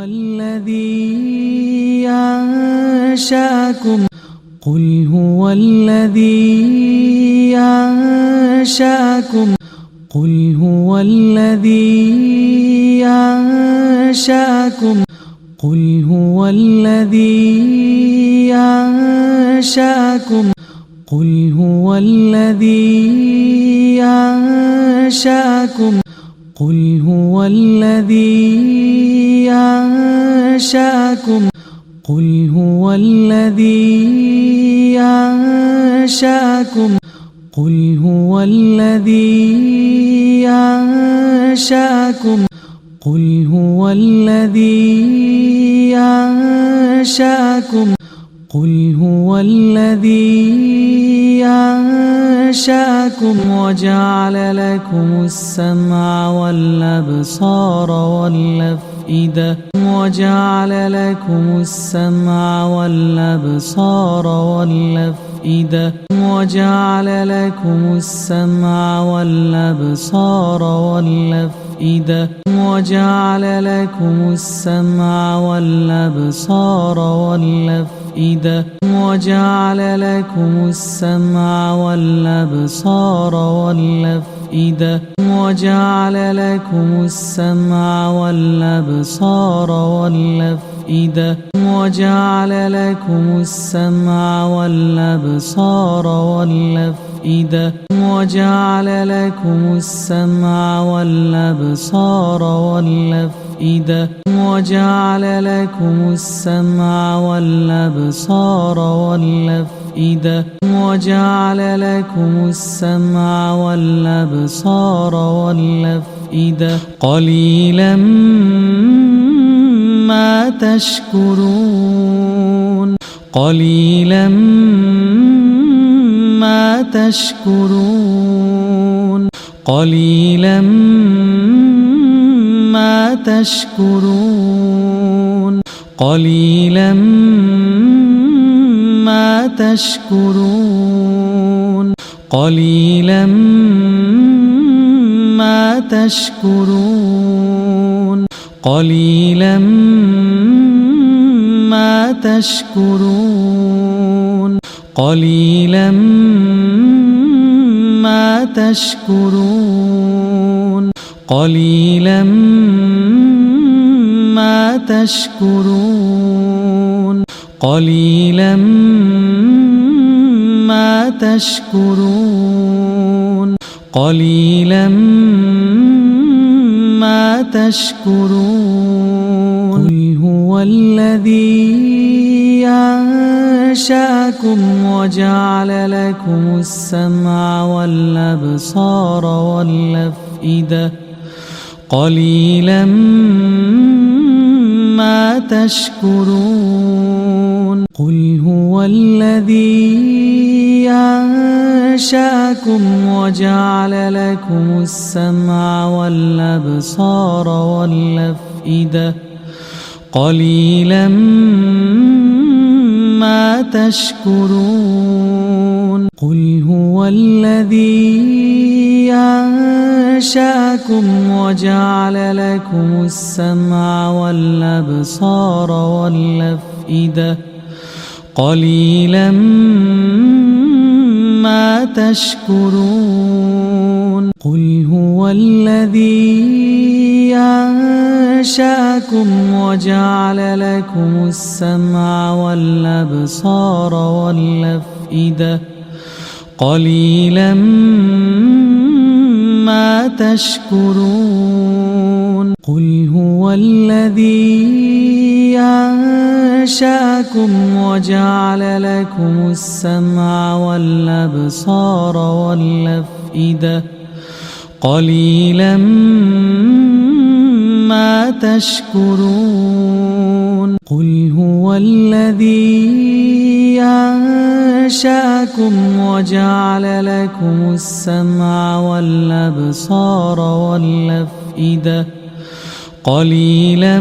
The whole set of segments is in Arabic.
الذي أنشأكم قل هو الذي أنشأكم قل هو الذي أنشأكم قل هو الذي أنشأكم قل هو الذي أنشأكم قل هو الذي أنشأكم قل هو الذي أنشأكم قل هو الذي أنشأكم قل هو الذي أنشأكم قل هو الذي أنشأكم وجعل لكم السمع والأبصار والأفئدة وجعل لكم السمع والأبصار والأفئدة وجعل لكم السمع والأبصار والأفئدة وجعل لكم السمع والأبصار والأفئدة وجعل لكم السمع والأبصار والأفئدة وجعل لكم السمع والأبصار والأفئدة وجعل لكم السمع والأبصار والأفئدة وجعل لكم السمع والأبصار والأفئدة وجعل لكم السمع والأبصار والأفئدة وجعل لكم السمع والأبصار والأفئدة قليلا ما تشكرون قليلا ما تشكرون قليلا ما تشكرون قليلا ما تشكرون قليلا ما تشكرون قليلا ما تشكرون قليلا ما تشكرون قليلا ما تشكرون قليلا ما تشكرون قليلا ما تشكرون قل هو الذي أنشأكم وجعل لكم السمع والأبصار والأفئدة قليلا ما تشكرون قل هو الذي أنشأكم وجعل لكم السمع والأبصار والأفئدة قليلا ما تشكرون قل هو الذي أنشأكم وجعل لكم السمع والأبصار والأفئدة قليلا ما تشكرون قل هو الذي أنشأكم وجعل لكم السمع والأبصار والأفئدة قليلا ما تشكرون قل هو الذي أنشأكم وجعل لكم السمع والأبصار والأفئدة قليلا ما تشكرون قل هو الذي أنشأكم وجعل لكم السمع والأبصار والأفئدة قليلا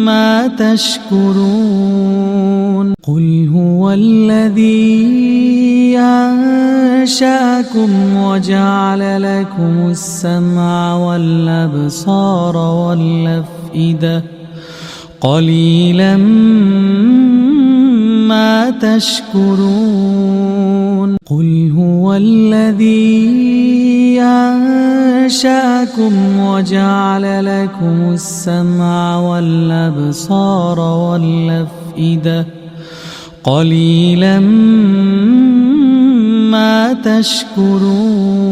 ما تشكرون قل هو الذي أنشأكم وجعل لكم السمع والأبصار والأفئدة والأفئدة قليلا ما تشكرون قل هو الذي أنشأكم وجعل لكم السمع والأبصار والأفئدة قليلا ما تشكرون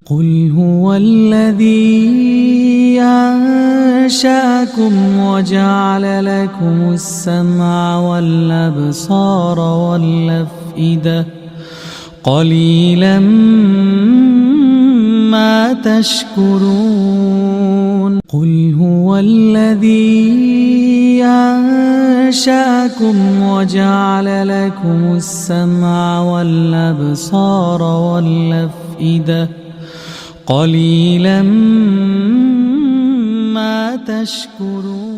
قل هو الذي أنشأكم وجعل لكم السمع والأبصار والأفئدة قليلا ما تشكرون قل هو الذي أنشأكم وجعل لكم السمع والأبصار والأفئدة قليلا ما تشكرون